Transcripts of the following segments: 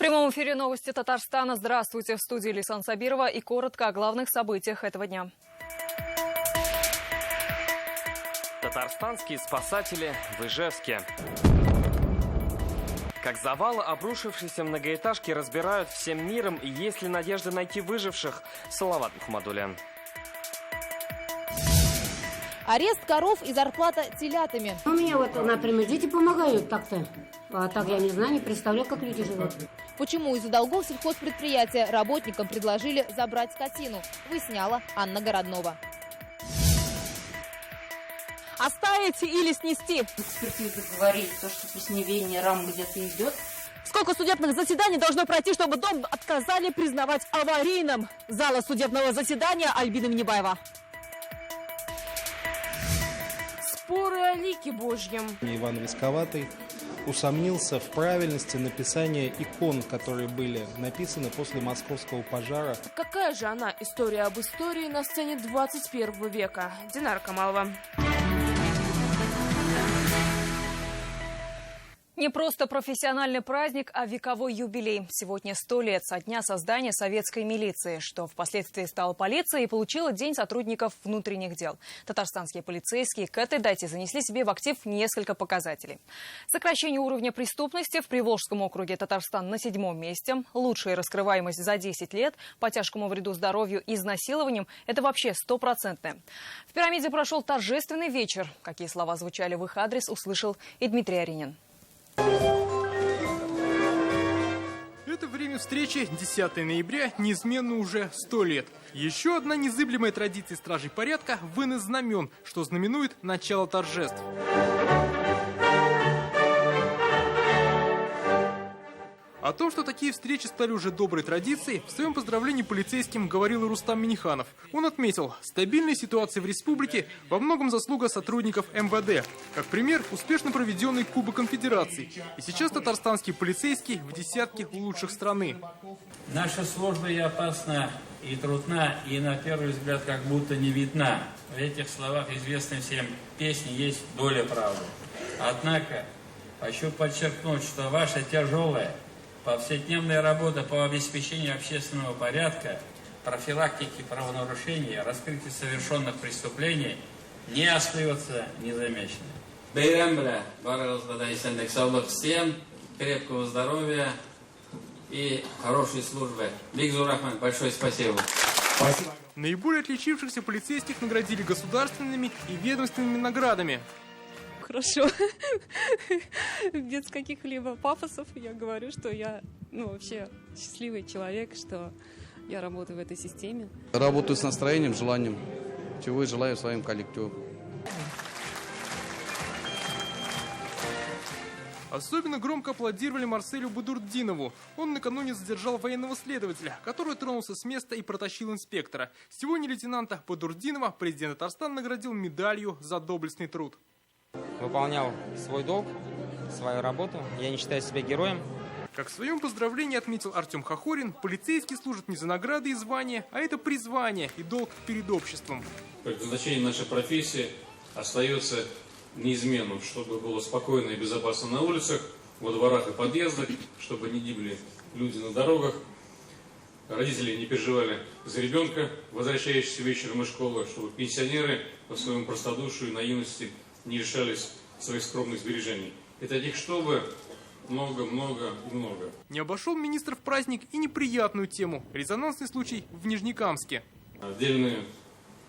прямом эфире новости Татарстана. Здравствуйте, в студии Лисан Сабирова и коротко о главных событиях этого дня. Татарстанские спасатели в Ижевске. Как завалы обрушившейся многоэтажки разбирают всем миром, и есть ли надежда найти выживших? Салават Мухаммадулян. Арест коров и зарплата телятами. У меня вот, например, дети помогают так-то. А так я не знаю, не представляю, как люди живут. Почему из-за долгов сельхозпредприятия работникам предложили забрать скотину, выясняла Анна Городнова. Оставить или снести? Экспертиза говорит, что плесневение рам где-то идет. Сколько судебных заседаний должно пройти, чтобы дом отказали признавать аварийным? Зала судебного заседания Альбина Минибаева. Споры о лике Божьем. Иван Висковатый усомнился в правильности написания икон, которые были написаны после московского пожара. Какая же она история об истории на сцене 21 века? Динара Камалова. Не просто профессиональный праздник, а вековой юбилей. Сегодня 100 лет со дня создания советской милиции, что впоследствии стала полицией и получила День сотрудников внутренних дел. Татарстанские полицейские к этой дате занесли себе в актив несколько показателей. Сокращение уровня преступности в Приволжском округе Татарстан на 7-м месте. Лучшая раскрываемость за 10 лет по тяжкому вреду здоровью и изнасилованиям – это вообще 100%. В пирамиде прошел торжественный вечер. Какие слова звучали в их адрес, услышал и Дмитрий Аринин. Это время встречи 10 ноября неизменно уже 100 лет. Еще одна незыблемая традиция стражей порядка – вынос знамен, что знаменует начало торжеств. О том, что такие встречи стали уже доброй традицией, в своем поздравлении полицейским говорил и Рустам Миниханов. Он отметил, стабильная ситуация в республике во многом заслуга сотрудников МВД. Как пример, успешно проведенный Кубок Конфедерации. И сейчас татарстанские полицейские в десятке лучших страны. Наша служба и опасна, и трудна, и на первый взгляд как будто не видна. В этих словах известной всем песни есть доля правды. Однако, хочу подчеркнуть, что ваша тяжелая, повседневная работа по обеспечению общественного порядка, профилактике правонарушений, раскрытию совершенных преступлений не остается незамеченным. Бейрамбля, всем крепкого здоровья и хорошей службы. Бигзур Рахман, большое спасибо. Наиболее отличившихся полицейских наградили государственными и ведомственными наградами. Хорошо. Без каких-либо пафосов я говорю, что я вообще счастливый человек, что я работаю в этой системе. Работаю с настроением, желанием, чего и желаю своим коллективу. Особенно громко аплодировали Марселю Бадурдинову. Он накануне задержал военного следователя, который тронулся с места и протащил инспектора. Сегодня лейтенанта Бадурдинова президент Татарстана наградил медалью за доблестный труд. Выполнял свой долг, свою работу. Я не считаю себя героем. Как в своем поздравлении отметил Артем Хохорин, полицейские служат не за награды и звания, а это призвание и долг перед обществом. Предназначение нашей профессии остается неизменным, чтобы было спокойно и безопасно на улицах, во дворах и подъездах, чтобы не гибли люди на дорогах, родители не переживали за ребенка, возвращающегося вечером из школы, чтобы пенсионеры по своему простодушию и наивности не лишались своих скромных сбережений. И таких чтобы много. Не обошел министр в праздник и неприятную тему. Резонансный случай в Нижнекамске. Отдельные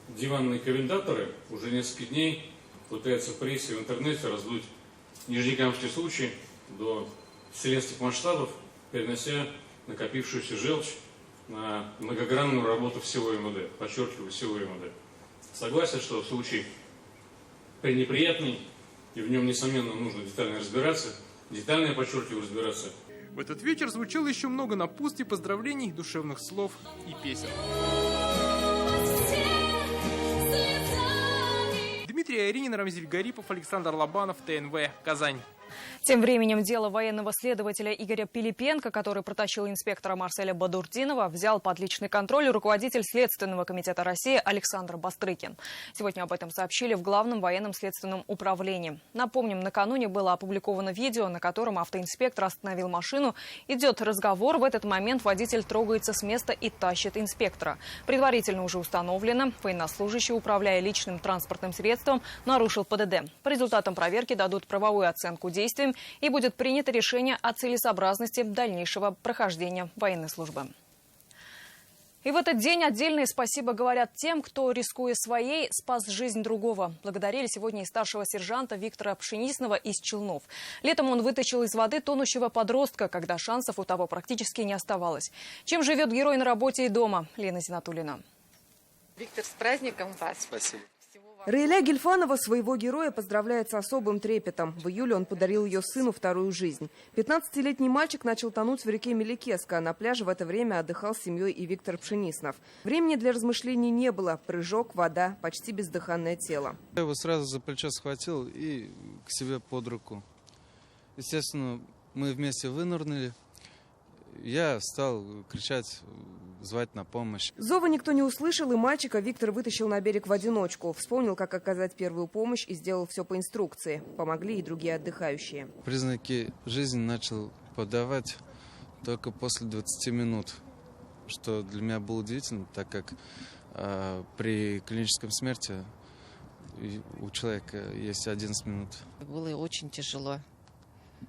диванные комментаторы уже несколько дней пытаются в прессе и в интернете раздуть нижнекамский случай до вселенских масштабов, перенося накопившуюся желчь на многогранную работу всего МВД. Подчеркиваю, всего МВД. Согласен, что случай пренеприятный, и в нем, несомненно, нужно детально разбираться. Детально, я подчеркиваю, разбираться. В этот вечер звучало еще много напутствий, поздравлений, душевных слов и песен. Дмитрий Аринин, Рамзиль Гарипов, Александр Лобанов, ТНВ, Казань. Тем временем дело военного следователя Игоря Пилипенко, который протащил инспектора Марселя Бадурдинова, взял под личный контроль руководитель Следственного комитета России Александр Бастрыкин. Сегодня об этом сообщили в Главном военном следственном управлении. Напомним, накануне было опубликовано видео, на котором автоинспектор остановил машину. Идет разговор. В этот момент водитель трогается с места и тащит инспектора. Предварительно уже установлено, военнослужащий, управляя личным транспортным средством, нарушил ПДД. По результатам проверки дадут правовую оценку действиям и будет принято решение о целесообразности дальнейшего прохождения военной службы. И в этот день отдельное спасибо говорят тем, кто, рискуя своей, спас жизнь другого. Благодарили сегодня и старшего сержанта Виктора Пшенисного из Челнов. Летом он вытащил из воды тонущего подростка, когда шансов у того практически не оставалось. Чем живет герой на работе и дома? Лена Зинатуллина. Виктор, с праздником вас. Спасибо. Раиля Гельфанова своего героя поздравляет с особым трепетом. В июле он подарил ее сыну вторую жизнь. 15-летний мальчик начал тонуть в реке Меликеска. На пляже в это время отдыхал с семьей и Виктор Пшениснов. Времени для размышлений не было. Прыжок, вода, почти бездыханное тело. Я его сразу за плечо схватил и к себе под руку. Естественно, мы вместе вынырнули. Я стал кричать, звать на помощь. Зова никто не услышал, и мальчика Виктор вытащил на берег в одиночку. Вспомнил, как оказать первую помощь, и сделал все по инструкции. Помогли и другие отдыхающие. Признаки жизни начал подавать только после 20 минут, что для меня было удивительно, так как при клиническом смерти у человека есть 11 минут. Было очень тяжело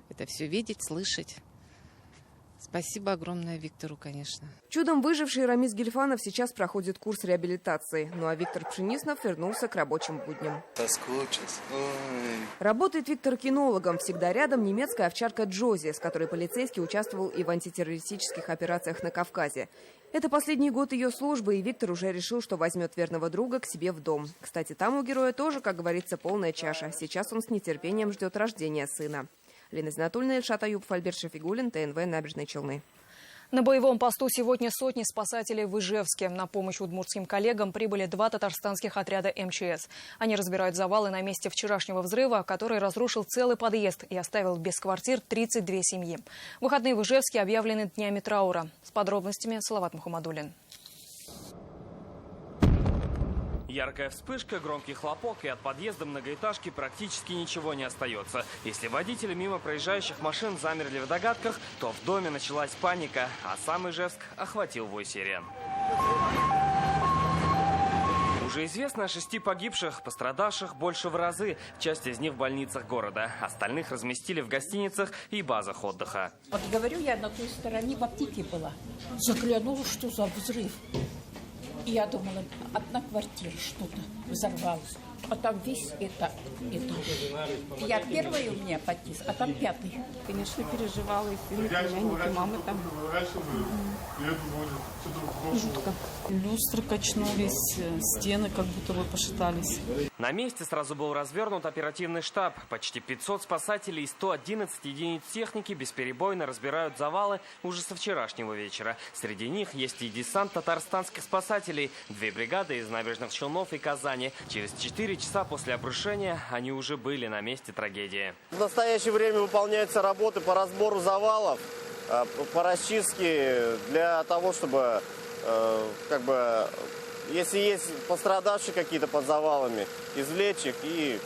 это все видеть, слышать. Спасибо огромное Виктору, конечно. Чудом выживший Рамис Гельфанов сейчас проходит курс реабилитации. Ну а Виктор Пшениснов вернулся к рабочим будням. Соскучился. Работает Виктор кинологом. Всегда рядом немецкая овчарка Джози, с которой полицейский участвовал и в антитеррористических операциях на Кавказе. Это последний год ее службы, и Виктор уже решил, что возьмет верного друга к себе в дом. Кстати, там у героя тоже, как говорится, полная чаша. Сейчас он с нетерпением ждет рождения сына. Лена Зинатуллина, Ильшат Аюпов, Альберт Шафигуллин, ТНВ, Набережные Челны. На боевом посту сегодня сотни спасателей в Ижевске. На помощь удмуртским коллегам прибыли 2 татарстанских отряда МЧС. Они разбирают завалы на месте вчерашнего взрыва, который разрушил целый подъезд и оставил без квартир 32 семьи. Выходные в Ижевске объявлены днями траура. С подробностями Салават Мухаммадуллин. Яркая вспышка, громкий хлопок, и от подъезда многоэтажки практически ничего не остается. Если водители мимо проезжающих машин замерли в догадках, то в доме началась паника, а сам Ижевск охватил вой сирен. Уже известно о 6 погибших, пострадавших больше в разы. Часть из них в больницах города. Остальных разместили в гостиницах и базах отдыха. Вот говорю, я на той стороне в аптеке была. Заглянула, что за взрыв. И я думала, одна квартира что-то взорвалась. А там весь это. Я первая, у меня потис, а там 5-й. Конечно, переживала и сын, и племянник, и мама там. Жутко. Люстры качнулись, стены как будто бы пошатались. На месте сразу был развернут оперативный штаб. Почти 500 спасателей и 111 единиц техники бесперебойно разбирают завалы уже со вчерашнего вечера. Среди них есть и десант татарстанских спасателей. 2 бригады из Набережных Челнов и Казани. Через 4 часа после обрушения они уже были на месте трагедии. В настоящее время выполняются работы по разбору завалов, по расчистке для того, чтобы, если есть пострадавшие какие-то под завалами, извлечь их и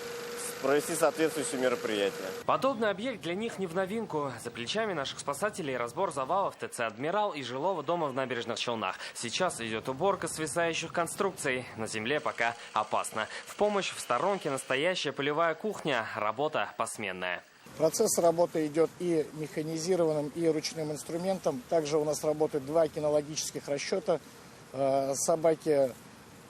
провести соответствующие мероприятия. Подобный объект для них не в новинку. За плечами наших спасателей разбор завалов ТЦ «Адмирал» и жилого дома в Набережных Челнах. Сейчас идет уборка свисающих конструкций. На земле пока опасно. В помощь в сторонке настоящая полевая кухня. Работа посменная. Процесс работы идет и механизированным, и ручным инструментом. Также у нас работают 2 кинологических расчета. Собаки,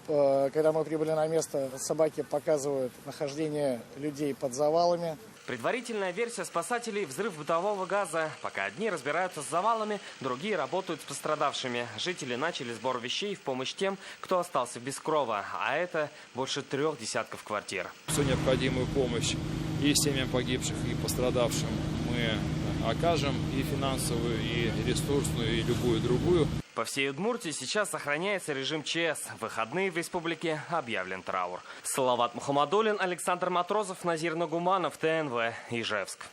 когда мы прибыли на место, собаки показывают нахождение людей под завалами. Предварительная версия спасателей – взрыв бытового газа. Пока одни разбираются с завалами, другие работают с пострадавшими. Жители начали сбор вещей в помощь тем, кто остался без крова. А это больше 3 десятков квартир. Всю необходимую помощь и семьям погибших, и пострадавшим мы окажем, и финансовую, и ресурсную, и любую другую. По всей Удмуртии сейчас сохраняется режим ЧС. В выходные в республике объявлен траур. Салават Мухаммадуллин, Александр Матросов, Назир Нагуманов, ТНВ, Ижевск.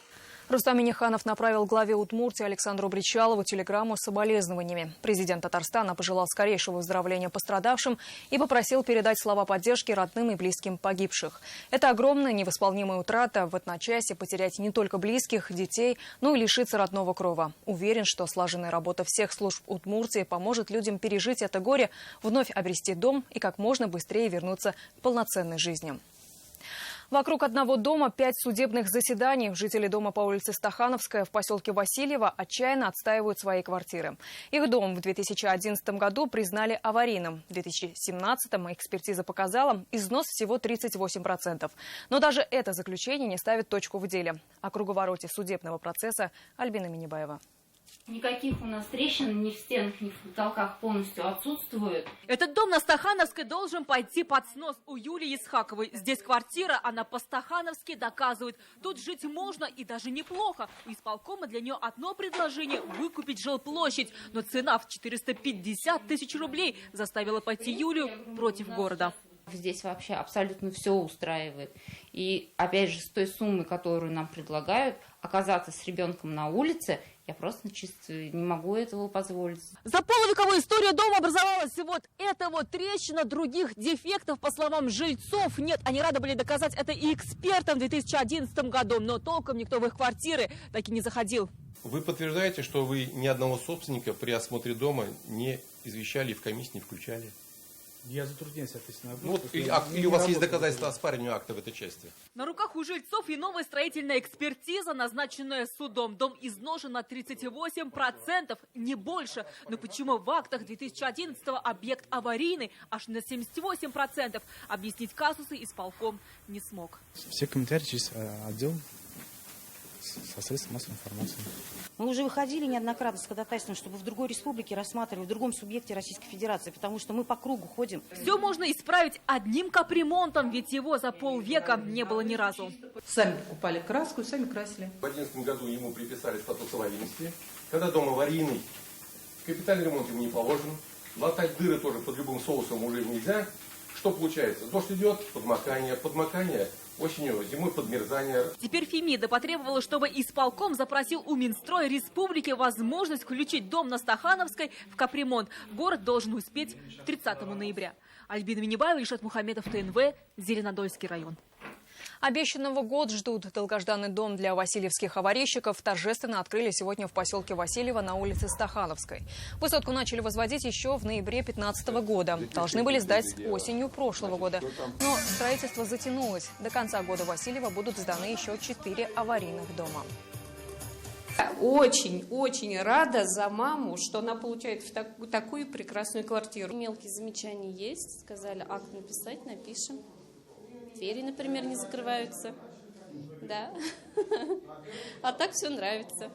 Рустам Минниханов направил главе Удмуртии Александру Бричалову телеграмму с соболезнованиями. Президент Татарстана пожелал скорейшего выздоровления пострадавшим и попросил передать слова поддержки родным и близким погибших. Это огромная невосполнимая утрата в одночасье потерять не только близких, детей, но и лишиться родного крова. Уверен, что слаженная работа всех служб Удмуртии поможет людям пережить это горе, вновь обрести дом и как можно быстрее вернуться к полноценной жизни. Вокруг одного дома 5 судебных заседаний. Жители дома по улице Стахановская в поселке Васильево отчаянно отстаивают свои квартиры. Их дом в 2011 году признали аварийным. В 2017 экспертиза показала износ всего 38%. Но даже это заключение не ставит точку в деле. О круговороте судебного процесса Альбина Минибаева. Никаких у нас трещин ни в стенах, ни в потолках полностью отсутствует. Этот дом на Стахановской должен пойти под снос у Юлии Исхаковой. Здесь квартира, она по-стахановски доказывает. Тут жить можно и даже неплохо. У исполкома для нее одно предложение – выкупить жилплощадь. Но цена в 450 тысяч рублей заставила пойти Юлию против города. Здесь вообще абсолютно все устраивает. И опять же, с той суммы, которую нам предлагают, оказаться с ребенком на улице, я просто чисто не могу этого позволить. За полувековую историю дома образовалась вот эта вот трещина. Других дефектов, по словам жильцов, нет. Они рады были доказать это и экспертам в 2011 году, но толком никто в их квартиры так и не заходил. Вы подтверждаете, что вы ни одного собственника при осмотре дома не извещали и в комиссию не включали? Я затрудняюсь ответить на вопрос. Вот, или у вас есть доказательства оспаривания акта в этой части? На руках у жильцов и новая строительная экспертиза, назначенная судом. Дом изношен на 38%, не больше. Но почему в актах 2011-го объект аварийный аж на 78%? Объяснить казусы исполком не смог. Все комментарии через отдел со средств массовой информации. Мы уже выходили неоднократно с ходатайством, чтобы в другой республике рассматривали, в другом субъекте Российской Федерации, потому что мы по кругу ходим. Все можно исправить одним капремонтом, ведь его за полвека не было ни разу. Сами покупали краску и сами красили. В 2011 году ему приписали статус аварийности. Когда дом аварийный, капитальный ремонт ему не положен. Латать дыры тоже под любым соусом уже нельзя. Что получается? Дождь идет, подмокание. Осенью, зимой подмерзание. Теперь Фемида потребовала, чтобы исполком запросил у Минстроя Республики возможность включить дом на Стахановской в капремонт. Город должен успеть к 30 ноября. Альбина Минибаева, Ильшат Мухаметов, ТНВ, Зеленодольский район. Обещанного год ждут. Долгожданный дом для васильевских аварийщиков торжественно открыли сегодня в поселке Васильево на улице Стахановской. Высотку начали возводить еще в ноябре 2015 года. Должны были сдать осенью прошлого года. Но строительство затянулось. До конца года в Васильево будут сданы еще 4 аварийных дома. Очень рада за маму, что она получает такую прекрасную квартиру. Мелкие замечания есть. Сказали акт написать, напишем. Двери, например, не закрываются. Да. А так все нравится.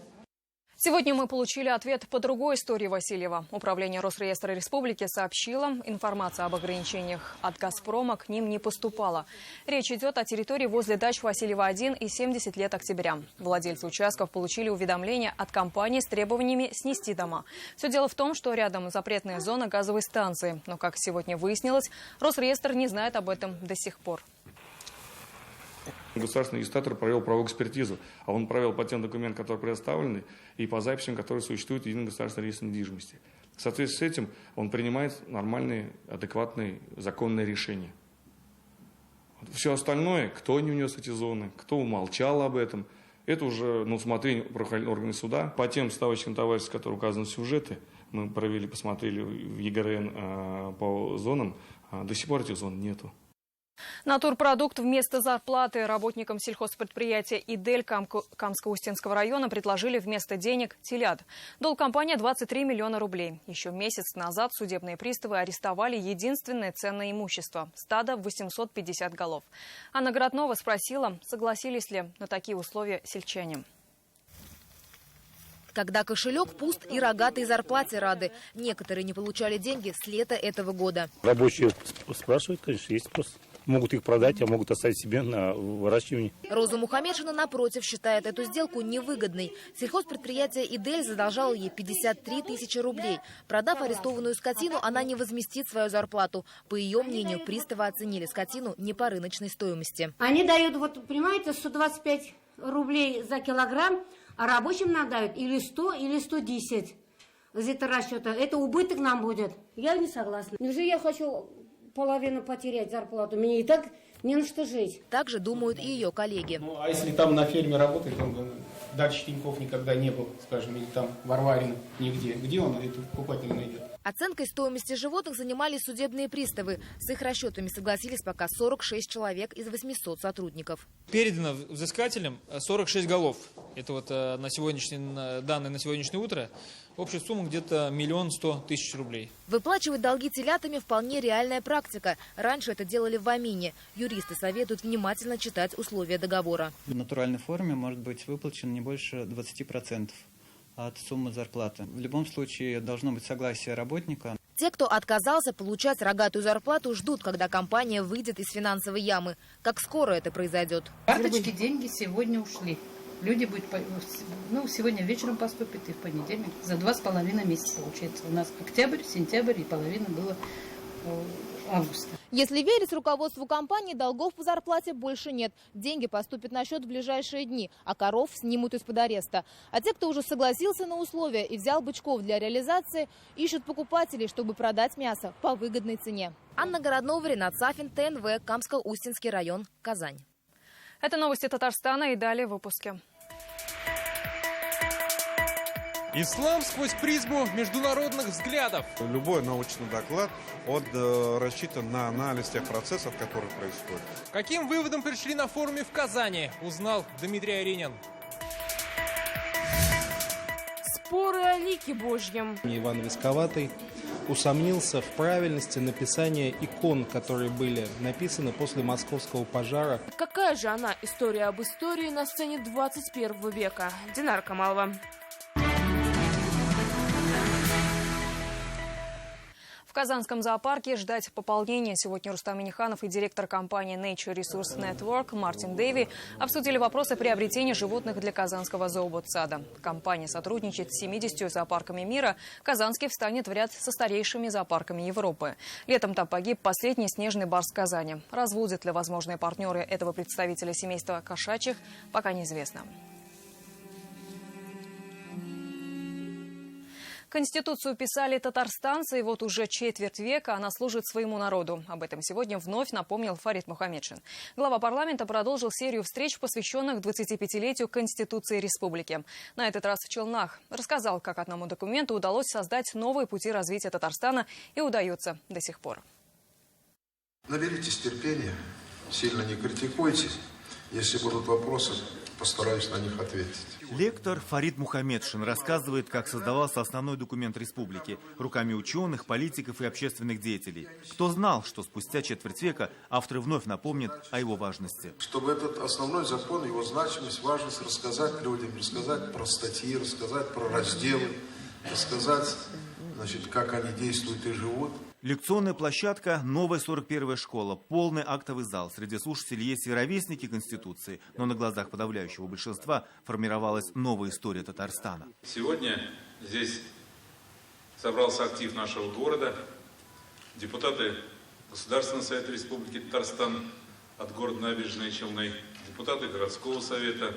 Сегодня мы получили ответ по другой истории Васильева. Управление Росреестра Республики сообщило, информация об ограничениях от «Газпрома» к ним не поступала. Речь идет о территории возле дач Васильева-1 и 70 лет октября. Владельцы участков получили уведомление от компании с требованиями снести дома. Все дело в том, что рядом запретная зона газовой станции. Но, как сегодня выяснилось, Росреестр не знает об этом до сих пор. Государственный регистратор провел правовую экспертизу, а он провел по тем документам, которые предоставлены, и по записям, которые существуют в Едином государственном реестре недвижимости. В соответствии с этим он принимает нормальные, адекватные, законные решения. Все остальное, кто не внес эти зоны, кто умолчал об этом, это уже на усмотрение правоохранительных органов суда. По тем ставочным товарищам, которые указаны в сюжете, мы провели, посмотрели в ЕГРН по зонам, до сих пор этих зон нету. Натурпродукт вместо зарплаты работникам сельхозпредприятия «Идель» Камско-Устинского района предложили вместо денег телят. Долг компании 23 миллиона рублей. Еще месяц назад судебные приставы арестовали единственное ценное имущество – стадо 850 голов. Анна Городнова спросила, согласились ли на такие условия сельчане. Когда кошелек пуст и рогатой зарплате рады. Некоторые не получали деньги с лета этого года. Рабочие спрашивают, конечно, есть спрос. Могут их продать, а могут оставить себе на выращивание. Роза Мухамедшина, напротив, считает эту сделку невыгодной. Сельхозпредприятие «Идель» задолжало ей 53 тысячи рублей. Продав арестованную скотину, она не возместит свою зарплату. По ее мнению, приставы оценили скотину не по рыночной стоимости. Они дают, вот понимаете, 125 рублей за килограмм, а рабочим нам дают или 100, или 110. Из этого расчета. Это убыток нам будет. Я не согласна. Неужели я хочу половину потерять зарплату? Мне и так не на что жить. Так же думают и ее коллеги. Ну, а если там на ферме работает, он бы дальше Тинькофф никогда не был, скажем, или там Варварин нигде. Где он этот покупатель найдет? Оценкой стоимости животных занимались судебные приставы. С их расчетами согласились пока 46 человек из 800 сотрудников. Передано взыскателям 46 голов. Это вот данные на сегодняшнее утро. Общая сумма где-то 1 100 000 рублей. Выплачивать долги телятами вполне реальная практика. Раньше это делали в Амине. Юристы советуют внимательно читать условия договора. В натуральной форме может быть выплачено не больше 20% от суммы зарплаты. В любом случае должно быть согласие работника. Те, кто отказался получать рогатую зарплату, ждут, когда компания выйдет из финансовой ямы. Как скоро это произойдет? Карточки деньги сегодня ушли. Люди будут, сегодня вечером поступят и в понедельник. За 2,5 месяца получается. У нас октябрь, сентябрь и половина было августа. Если верить руководству компании, долгов по зарплате больше нет. Деньги поступят на счет в ближайшие дни, а коров снимут из-под ареста. А те, кто уже согласился на условия и взял бычков для реализации, ищут покупателей, чтобы продать мясо по выгодной цене. Анна Городнова, Ренат Сафин, ТНВ, Камско-Устинский район, Казань. Это новости Татарстана и далее в выпуске. Ислам сквозь призму международных взглядов. Любой научный доклад, он рассчитан на анализ тех процессов, которые происходят. Каким выводом пришли на форуме в Казани, узнал Дмитрий Аринин. Споры о лике Божьем. Иван Висковатый усомнился в правильности написания икон, которые были написаны после московского пожара. Какая же она история об истории на сцене 21 века? Динара Камалова. В Казанском зоопарке ждать пополнения. Сегодня Рустам Миниханов и директор компании Nature Resource Network Мартин Дэви обсудили вопросы приобретения животных для Казанского зооботсада. Компания сотрудничает с 70 зоопарками мира. Казанский встанет в ряд со старейшими зоопарками Европы. Летом там погиб последний снежный барс Казани. Разводят ли возможные партнеры этого представителя семейства кошачьих, пока неизвестно. Конституцию писали татарстанцы, и вот уже четверть века она служит своему народу. Об этом сегодня вновь напомнил Фарид Мухаммедшин. Глава парламента продолжил серию встреч, посвященных 25-летию Конституции республики. На этот раз в Челнах. Рассказал, как одному документу удалось создать новые пути развития Татарстана, и удается до сих пор. Наберитесь терпения, сильно не критикуйте. Если будут вопросы, постараюсь на них ответить. Лектор Фарид Мухаммедшин рассказывает, как создавался основной документ республики руками ученых, политиков и общественных деятелей. Кто знал, что спустя четверть века авторы вновь напомнят о его важности. Чтобы этот основной закон, его значимость, важность рассказать людям, рассказать про статьи, рассказать про разделы, рассказать, как они действуют и живут. Лекционная площадка, новая 41-я школа, полный актовый зал. Среди слушателей есть и ровесники Конституции, но на глазах подавляющего большинства формировалась новая история Татарстана. Сегодня здесь собрался актив нашего города, депутаты Государственного совета Республики Татарстан от города Набережные Челны, депутаты городского совета,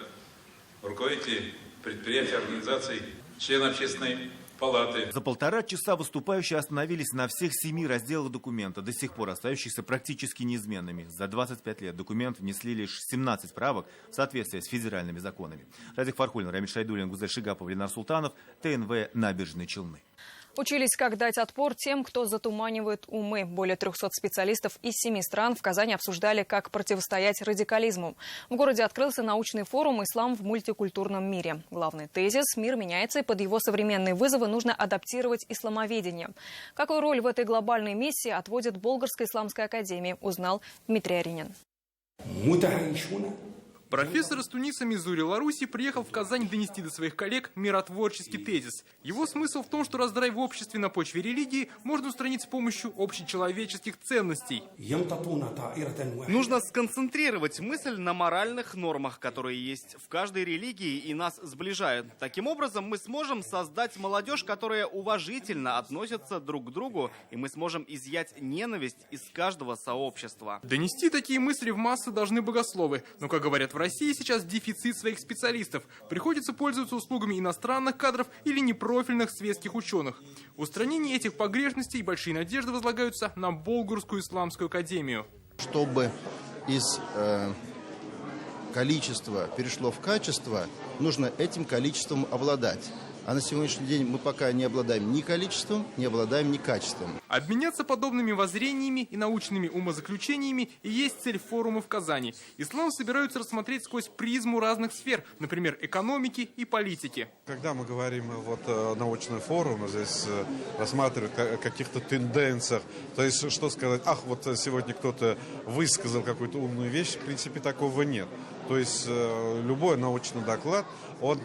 руководители предприятий, организаций, члены общественной палаты. За 1,5 часа выступающие остановились на всех 7 разделах документа, до сих пор остающихся практически неизменными. За 25 лет документ внесли лишь 17 правок в соответствии с федеральными законами. Радик Фархулин, Рамиль Шайдуллин, Гузель Шигапов, Ленар Султанов, ТНВ, Набережные Челны. Учились, как дать отпор тем, кто затуманивает умы. Более 300 специалистов из 7 стран в Казани обсуждали, как противостоять радикализму. В городе открылся научный форум «Ислам в мультикультурном мире». Главный тезис – мир меняется, и под его современные вызовы нужно адаптировать исламоведение. Какую роль в этой глобальной миссии отводит Болгарская исламская академия, узнал Дмитрий Аринин. Профессор из Туниса, Мизури, Ларуси приехал в Казань донести до своих коллег миротворческий тезис. Его смысл в том, что раздрай в обществе на почве религии можно устранить с помощью общечеловеческих ценностей. Нужно сконцентрировать мысль на моральных нормах, которые есть в каждой религии и нас сближают. Таким образом, мы сможем создать молодежь, которая уважительно относится друг к другу, и мы сможем изъять ненависть из каждого сообщества. Донести такие мысли в массы должны богословы, но, как говорят в России сейчас дефицит своих специалистов. Приходится пользоваться услугами иностранных кадров или непрофильных светских ученых. Устранение этих погрешностей и большие надежды возлагаются на Болгурскую исламскую академию. Чтобы из количества перешло в качество, нужно этим количеством обладать. А на сегодняшний день мы пока не обладаем ни количеством, не обладаем ни качеством. Обменяться подобными воззрениями и научными умозаключениями и есть цель форума в Казани. Ислам собираются рассмотреть сквозь призму разных сфер, например, экономики и политики. Когда мы говорим о научный форум, здесь рассматривают о каких-то тенденциях, то есть что сказать, вот сегодня кто-то высказал какую-то умную вещь, в принципе такого нет. То есть любой научный доклад, он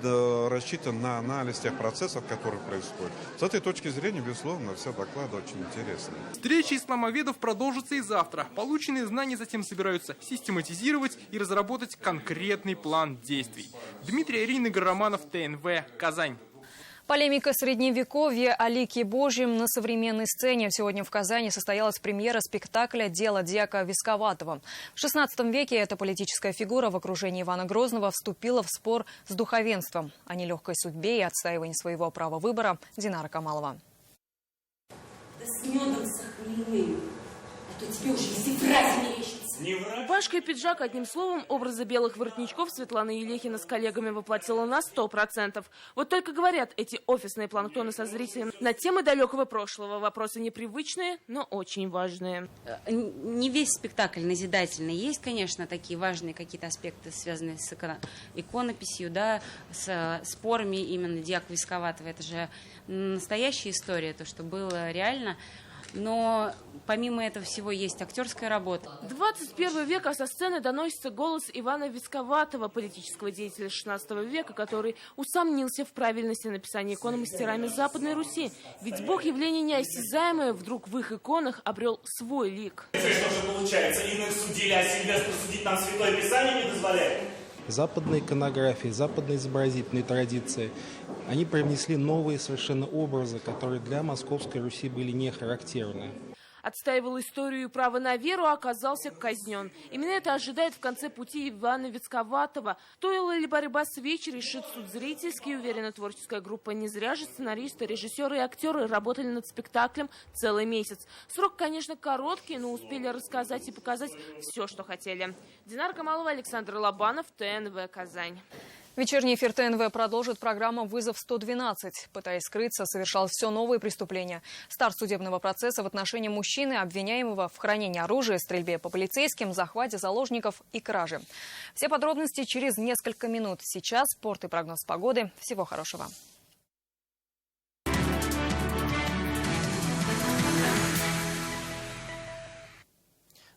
рассчитан на анализ тех процессов, которые происходят. С этой точки зрения, безусловно, все доклады очень интересны. Встречи исламоведов продолжатся и завтра. Полученные знания затем собираются систематизировать и разработать конкретный план действий. Дмитрий Арин, Игорь Романов, ТНВ, Казань. Полемика Средневековья о лике Божьем на современной сцене. Сегодня в Казани состоялась премьера спектакля «Дело дьяка Висковатого». В XVI веке эта политическая фигура в окружении Ивана Грозного вступила в спор с духовенством о нелегкой судьбе и отстаивании своего права выбора. Динара Камалова. Да с медом сохмельным, а то тебе уже язык врать мерещится. Рубашка и пиджак, одним словом, образы белых воротничков Светлана Елехина с коллегами воплотила на 100%. Вот только говорят эти офисные планктоны со зрителем на темы далекого прошлого. Вопросы непривычные, но очень важные. Не весь спектакль назидательный. Есть, конечно, такие важные какие-то аспекты, связанные с иконописью, да, с спорами именно дьяка Висковатого. Это же настоящая история, то, что было реально. Но помимо этого всего есть актерская работа. 21 век, а со сцены доносится голос Ивана Висковатого, политического деятеля XVI века, который усомнился в правильности написания икон мастерами Западной Руси. Ведь Бог явление неосязаемое вдруг в их иконах обрел свой лик. Что же получается? Иных судили, а Сильвестру судить нам Святое Писание не дозволяет? Западной иконографии, западной изобразительной традиции, они привнесли новые совершенно образы, которые для Московской Руси были не характерны. Отстаивал историю и право на веру, а оказался казнен. Именно это ожидает в конце пути Ивана Висковатого. Стоила ли борьба свеч, решит суд зрительский. Уверена, творческая группа не зря же сценаристы, режиссеры и актеры работали над спектаклем целый месяц. Срок, конечно, короткий, но успели рассказать и показать все, что хотели. Динара Камалова, Александр Лобанов, ТНВ, Казань. Вечерний эфир ТНВ продолжит программа «Вызов 112». Пытаясь скрыться, совершал все новые преступления. Старт судебного процесса в отношении мужчины, обвиняемого в хранении оружия, стрельбе по полицейским, захвате заложников и краже. Все подробности через несколько минут. Сейчас спорт и прогноз погоды. Всего хорошего.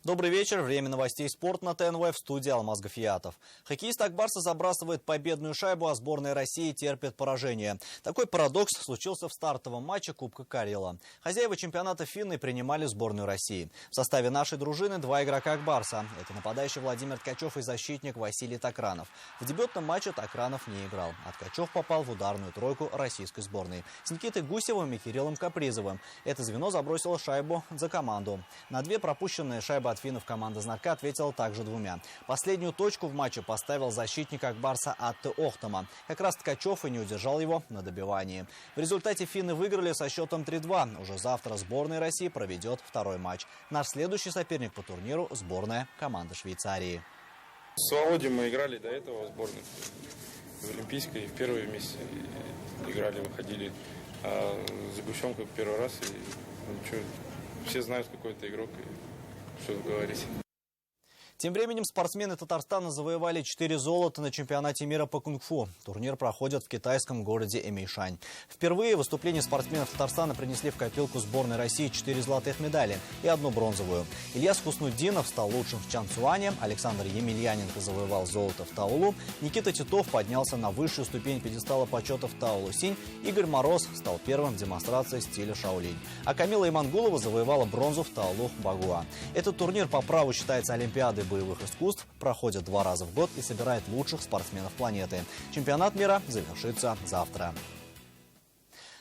Добрый вечер. Время новостей спорта на ТНВ, в студии Алмаз Гафиятов. Хоккеист Акбарса забрасывает победную шайбу, а сборная России терпит поражение. Такой парадокс случился в стартовом матче Кубка Карела. Хозяева чемпионата финны принимали сборную России. В составе нашей дружины 2 игрока Акбарса. Это нападающий Владимир Ткачев и защитник Василий Токранов. В дебютном матче Токранов не играл, а Ткачев попал в ударную тройку российской сборной с Никитой Гусевым и Кириллом Капризовым. Это звено забросило шайбу за команду. На 2 пропущенные шайбы от финнов команда «Знака» ответила также 2. Последнюю точку в матче поставил защитник Акбарса Атте Охтама. Как раз Ткачев и не удержал его на добивании. В результате финны выиграли со счетом 3-2. Уже завтра сборная России проведет второй матч. Наш следующий соперник по турниру – сборная команды Швейцарии. С Володей мы играли до этого в сборной. В Олимпийской первые вместе играли, выходили. А с Гущенко первый раз. Все знают, какой это игрок. Что говорить. Тем временем спортсмены Татарстана завоевали 4 золота на чемпионате мира по кунг-фу. Турнир проходит в китайском городе Эмейшань. Впервые выступления спортсменов Татарстана принесли в копилку сборной России 4 золотых медали и 1 бронзовую. Ильяс Хуснуддинов стал лучшим в Чанцюане, Александр Емельяненко завоевал золото в Таулу, Никита Титов поднялся на высшую ступень пьедестала почета в Таулу-Синь, Игорь Мороз стал первым в демонстрации стиля Шаолинь. А Камила Имангулова завоевала бронзу в Таулу-Багуа. Этот турнир по праву считается олимпиадой боевых искусств, проходит 2 раза в год и собирает лучших спортсменов планеты. Чемпионат мира завершится завтра.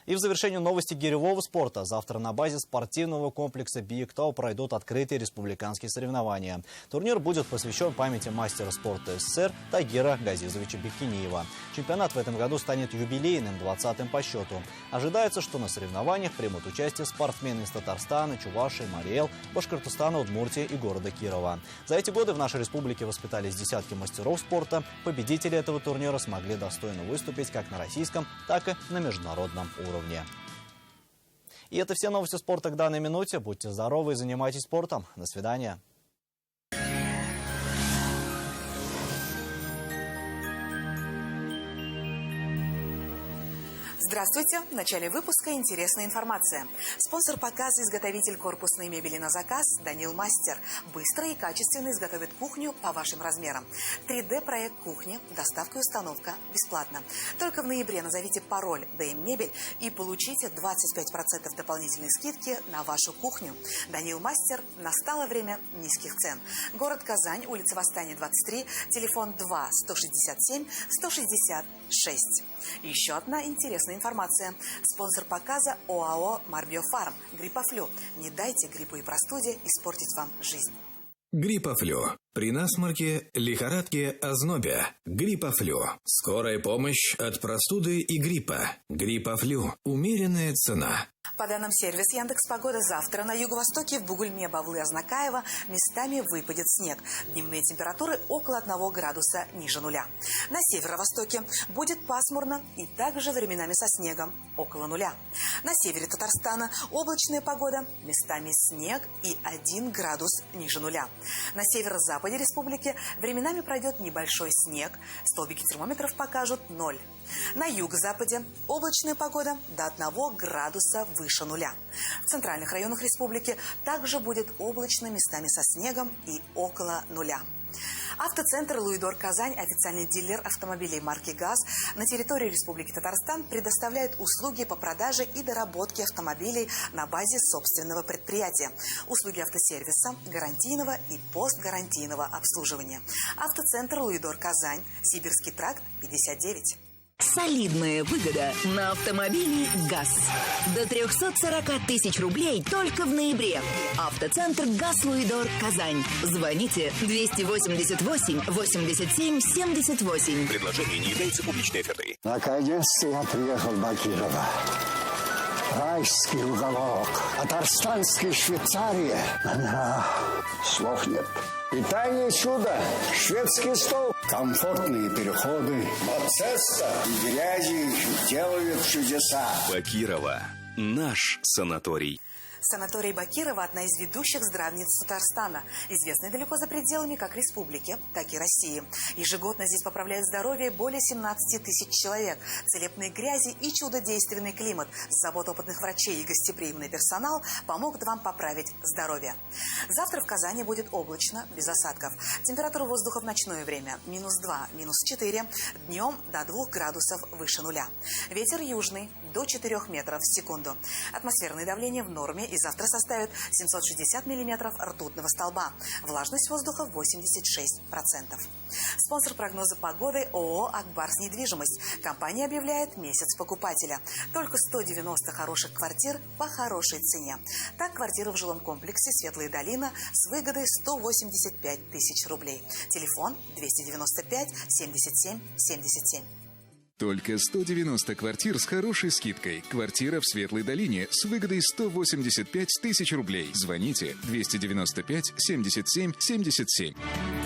И в завершение новости гиревого спорта. Завтра на базе спортивного комплекса «Биектау» пройдут открытые республиканские соревнования. Турнир будет посвящен памяти мастера спорта СССР Тагира Газизовича Бекинеева. Чемпионат в этом году станет юбилейным, 20-м по счету. Ожидается, что на соревнованиях примут участие спортсмены из Татарстана, Чувашии, Марий-Эл, Башкортостана, Удмуртии и города Кирова. За эти годы в нашей республике воспитались десятки мастеров спорта. Победители этого турнира смогли достойно выступить как на российском, так и на международном уровне. И это все новости спорта к данной минуте. Будьте здоровы и занимайтесь спортом. До свидания. Здравствуйте! В начале выпуска интересная информация. Спонсор показа — изготовитель корпусной мебели на заказ Данил Мастер. Быстро и качественно изготовит кухню по вашим размерам. 3D-проект кухни, доставка и установка бесплатно. Только в ноябре назовите пароль «ДМ Мебель» и получите 25% дополнительной скидки на вашу кухню. Данил Мастер. Настало время низких цен. Город Казань, улица Восстания, 23, телефон 2 167 166. Еще одна интересная информация. Спонсор показа — ОАО «Марбиофарм». Гриппофлю. Не дайте гриппу и простуде испортить вам жизнь. Гриппофлю. При насморке, лихорадке, ознобе. Гриппофлю. Скорая помощь от простуды и гриппа. Гриппофлю. Умеренная цена. По данным сервис Яндекс.Погода, завтра на юго-востоке в Бугульме, Бавлы, Азнакаево местами выпадет снег. Дневные температуры около 1 градуса ниже нуля. На северо-востоке будет пасмурно и также временами со снегом около нуля. На севере Татарстана облачная погода, местами снег и 1 градус ниже нуля. На северо-западе республики временами пройдет небольшой снег, столбики термометров покажут 0. На юго-западе облачная погода до 1 градуса выше нуля. В центральных районах республики также будет облачно, местами со снегом и около нуля. Автоцентр «Луидор Казань», официальный дилер автомобилей марки ГАЗ, на территории Республики Татарстан предоставляет услуги по продаже и доработке автомобилей на базе собственного предприятия. Услуги автосервиса, гарантийного и постгарантийного обслуживания. Автоцентр «Луидор Казань», Сибирский тракт, 59. Солидная выгода на автомобили ГАЗ. До 340 тысяч рублей только в ноябре. Автоцентр «ГАЗ Луидор Казань». Звоните 288 87 78. Предложение не является публичной офертой. Наконец-то я приехал в Бакирово. Райский уголок. Татарстанская Швейцария. Слов нет. Питание чудо. Шведский стол. Комфортные переходы. Моцесса и грязи делают чудеса. Бакирово. Наш санаторий. Санаторий Бакирова – одна из ведущих здравниц Татарстана, известной далеко за пределами как республики, так и России. Ежегодно здесь поправляют здоровье более 17 тысяч человек. Целебные грязи и чудодейственный климат, забот опытных врачей и гостеприимный персонал помогут вам поправить здоровье. Завтра в Казани будет облачно, без осадков. Температура воздуха в ночное время – -2, -4, днем до 2 градусов выше нуля. Ветер южный – до 4 метров в секунду. Атмосферное давление в норме и завтра составит 760 миллиметров ртутного столба. Влажность воздуха 86%. Спонсор прогноза погоды – ООО «Акбарс Недвижимость». Компания объявляет месяц покупателя. Только 190 хороших квартир по хорошей цене. Так, квартира в жилом комплексе «Светлая долина» с выгодой 185 тысяч рублей. Телефон 295 77 77. Только 190 квартир с хорошей скидкой. Квартира в Светлой долине с выгодой 185 тысяч рублей. Звоните 295 77 77.